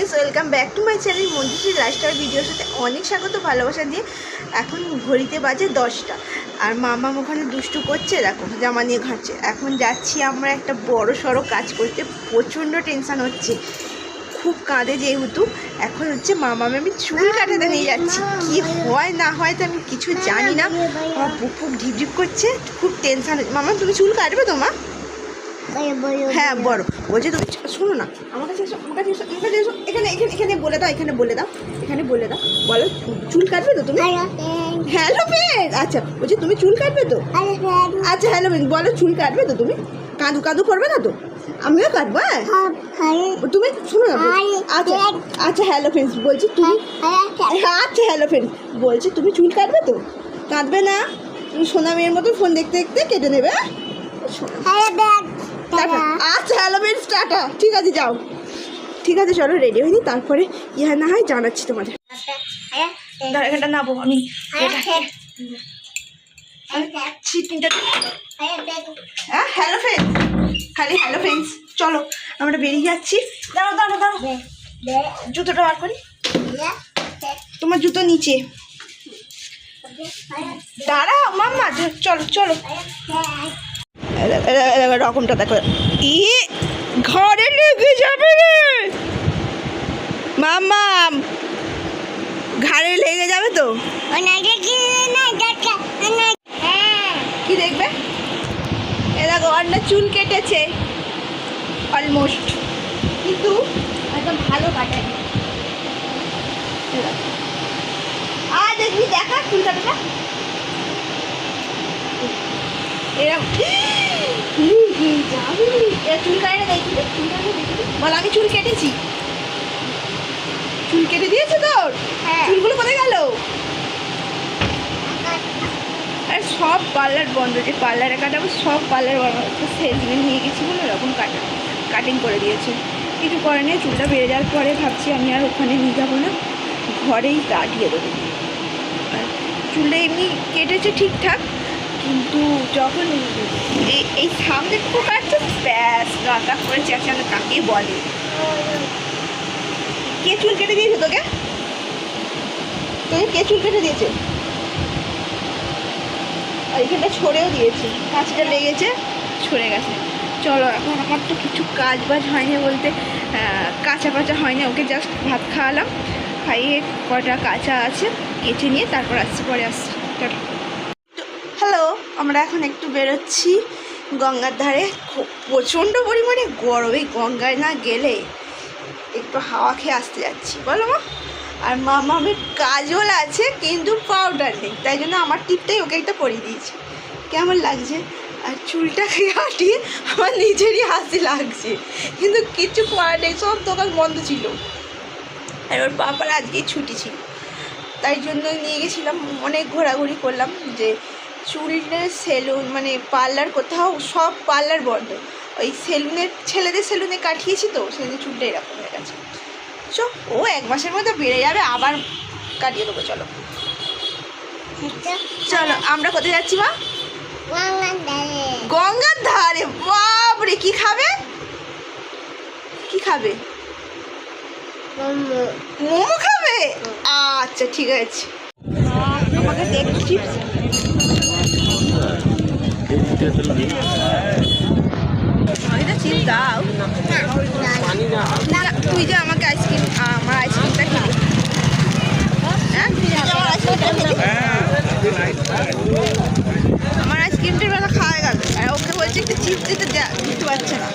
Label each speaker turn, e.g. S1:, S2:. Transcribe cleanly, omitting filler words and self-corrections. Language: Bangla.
S1: Guys, welcome back to my channel Manjushree lifestyle ভিডিওর সাথে অনেক স্বাগত ভালোবাসা দিয়ে। এখন ঘড়িতে বাজে 10টা আর মামাম ওখানে দুষ্টু করছে, দেখো জামা নিয়ে ঘাঁটছে। এখন যাচ্ছি আমরা একটা বড় সড়ো কাজ করতে, প্রচণ্ড টেনশান হচ্ছে, খুব কাঁদে যেহেতু। এখন হচ্ছে মামামে আমি চুল কাটাতে নিয়ে যাচ্ছি, কি হয় না হয় তো আমি কিছু জানি না। আমার বুক ফুক ঢিপ করছে, খুব টেনশান হচ্ছে। মামা তুমি চুল কাটবে তো মা? হ্যাঁ বড় বলছে। তুমি শোনো না, আমার কাছে এসো, আমার কাছে এসো, আমার কাছে এসো। এখানে এখানে এখানে বলে দাও, এখানে বলে দাও, এখানে বলে দাও। বলো চুল কাটবে তো তুমি? Hello friend. আচ্ছা বলছি তুমি চুল কাটবে তো? আচ্ছা হ্যালো ফ্রেন্ড, বলো চুল কাটবে তো তুমি? কাঁদু কাঁদু করবে না তো? আমিও কাটবো। হ্যাঁ তুমি শোনো না। আচ্ছা আচ্ছা হ্যালো ফ্রেন্ডস বলছি তুমি, আচ্ছা হ্যালো ফ্রেন্ডস বলছি তুমি চুল কাটবে তো? কাঁদবে না? তুমি সোনা মেয়ের মতো ফোন দেখতে দেখতে কেটে নেবে। আচ্ছা হ্যালো ফ্রেন্ডস, টাটা। ঠিক আছে যাও, ঠিক আছে চলো রেডি হয়নি, তারপরে ইহা না হয় জানাচ্ছি তোমাদের। এখানটা নাবো আমি। হ্যাঁ হ্যালো ফ্রেন্ডস, খালি হ্যালো ফ্রেন্ডস। চলো আমরা বেরিয়ে যাচ্ছি। দাঁড়ো দাঁড়ো দাঁড়ো, জুতোটা বার করি। তোমার জুতো নিচে। দাঁড়াও মাম্মা, চলো চলো। রকমটা দেখো, ই ঘরে লেগে যাবে রে মাম্মা, ঘাড়ে লেগে যাবে তো। কি দেখবে? এ দেখো অন্য চুল কেটেছে অলমোস্ট, কিন্তু একদম ভালো কাটায়। আর দেখবি দেখা চুল কাটাটা এরকম চুল কাটে দেখি, বল আমি চুল কেটেছি। চুল কেটে দিয়েছে তোর? চুলগুলো কোথায় গেল? আর সব পার্লার বন্ধ, যে পার্লারে কাটাবো সব পার্লার বন্ধ। সেলসম্যান নিয়ে গেছি বলে এরকম কাটিং করে দিয়েছে। কিছু করে নেই, চুলটা বেড়ে যাওয়ার পরে ভাবছি আমি আর ওখানে নিয়ে যাবো না, ঘরেই কাটিয়ে দেবো। আর চুলটা এমনি কেটেছে ঠিকঠাক, কিন্তু যখন এই সামনে একটু কাটছে ব্যাস গাঁদা করে চেঁচানো কাকে বলে। কে চুল কেটে দিয়েছে তোকে? তোকে কে চুল কেটে দিয়েছে? আর এখানটা ছড়েও দিয়েছে, কাঁচটা লেগেছে, ছড়ে গেছে। চলো এখন আমার তো কিছু কাজ বাজ হয়নি বলতে, কাঁচা পাচা হয়নি, ওকে জাস্ট ভাত খাওয়ালাম, খাইয়ে কটা কাঁচা আছে কেটে নিয়ে তারপর আসছি, পরে আসছি। চলো। হ্যালো, আমরা এখন একটু বেরোচ্ছি গঙ্গার ধারে। খুব প্রচণ্ড পরিমাণে গরম, এই গঙ্গায় না গেলে একটু হাওয়া খেয়ে আসতে যাচ্ছি, বলো মা। আর মামামের কাজল আছে কিন্তু পাউডার নেই, তাই জন্য আমার টিপটাই ওকে একটা পরিয়ে দিয়েছি। কেমন লাগছে? আর চুলটাকে কাটিয়ে আমার নিজেরই হাসি লাগছে, কিন্তু কিছু করার নেই, সব দোকান বন্ধ ছিল। আর ওর বাবার আজকেই ছুটি ছিল, তাই জন্য নিয়ে গেছিলাম। অনেক ঘোরাঘুরি করলাম, যে চুলের সেলুন মানে পার্লার কোথাও, সব পার্লার বন্ধ। ওই সেলুনের ছেলেদের সেলুনে কাটিয়েছি তো, সেদিন চুলটা এরকম হয়ে গেছে। চো ও 1 মাসের মধ্যে বেড়ে যাবে, আবার কাটিয়ে দেবো। চলো চলো, আমরা কোথায় যাচ্ছি মা? গঙ্গার ধারে। বাপরে, কি খাবে? কি খাবে? মোমো খাবে? আচ্ছা ঠিক আছে, আমাকে দেখছি। দাও তুই যে আমাকে আইসক্রিম, আমার আইসক্রিমটা খাবি। আমার আইসক্রিমটার বেলা খাওয়া গেল, আর ওকে বলছে একটু চিপস দিতে, দিতে পারছে না।